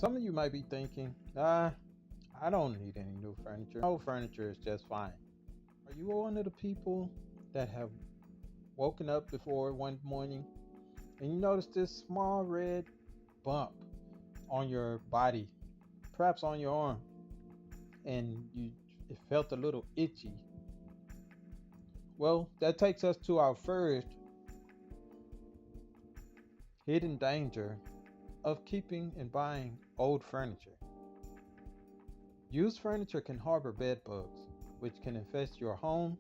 Some of you might be thinking, I don't need any new furniture. Old furniture is just fine. Are you one of the people that have woken up before one morning and you notice this small red bump on your body, perhaps on your arm, and it felt a little itchy? Well, that takes us to our first hidden danger of keeping and buying old furniture. Used furniture can harbor bed bugs, which can infest your home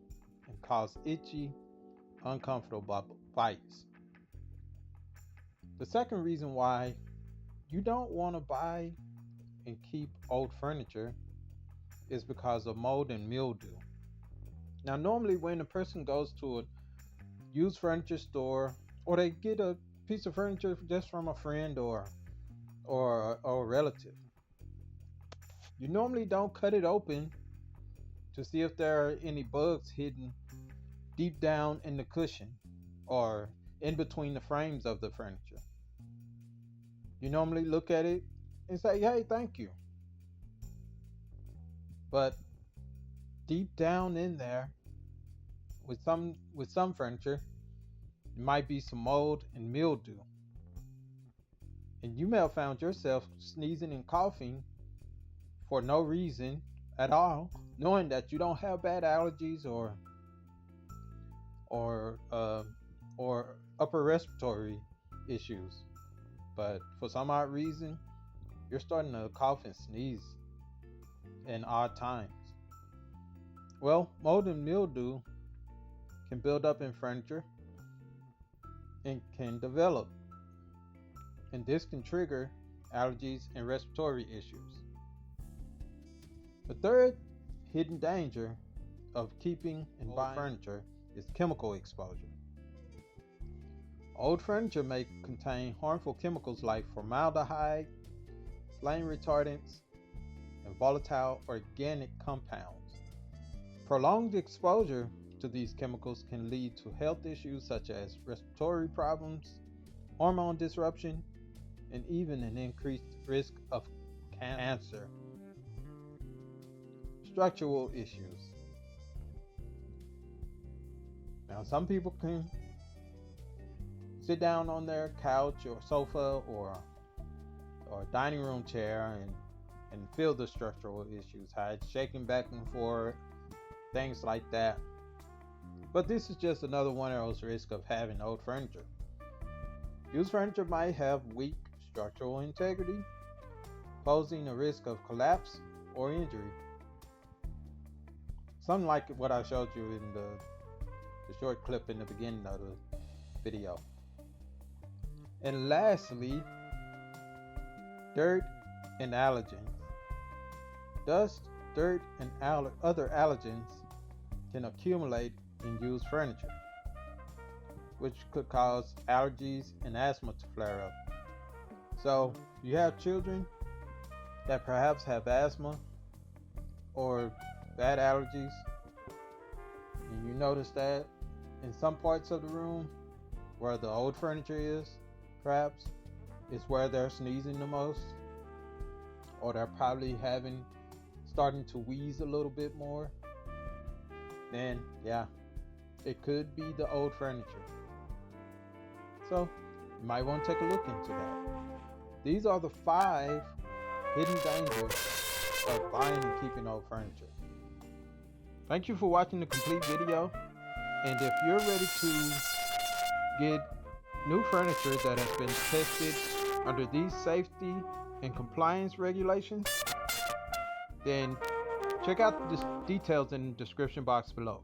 and cause itchy, uncomfortable bites. The second reason why you don't want to buy and keep old furniture is because of mold and mildew. Now, normally when a person goes to a used furniture store, or they get a piece of furniture just from a friend or a relative, you normally don't cut it open to see if there are any bugs hidden deep down in the cushion or in between the frames of the furniture. You normally look at it and say, hey, thank you. But deep down in there, with some furniture, it might be some mold and mildew. And you may have found yourself sneezing and coughing for no reason at all, knowing that you don't have bad allergies or upper respiratory issues. But for some odd reason, you're starting to cough and sneeze in odd times. Well, mold and mildew can build up in furniture and can develop. And this can trigger allergies and respiratory issues. The third hidden danger of keeping and buying furniture is chemical exposure. Old furniture may contain harmful chemicals like formaldehyde, flame retardants, and volatile organic compounds. Prolonged exposure to these chemicals can lead to health issues such as respiratory problems, hormone disruption, and even an increased risk of cancer. Structural issues. Now, some people can sit down on their couch or sofa or dining room chair and feel the structural issues, how it's shaking back and forth, things like that. But this is just another one of those risks of having old furniture. Used furniture might have weak structural integrity, posing a risk of collapse or injury. Something like what I showed you in the short clip in the beginning of the video. And lastly, dirt and allergens. Dust, dirt, and other allergens can accumulate in used furniture, which could cause allergies and asthma to flare up. So, you have children that perhaps have asthma or bad allergies, and you notice that in some parts of the room where the old furniture is, perhaps, is where they're sneezing the most, or they're probably starting to wheeze a little bit more, then yeah, it could be the old furniture. So you might want to take a look into that. These are the 5 hidden dangers of buying and keeping old furniture. Thank you for watching the complete video. And if you're ready to get new furniture that has been tested under these safety and compliance regulations, then check out the details in the description box below.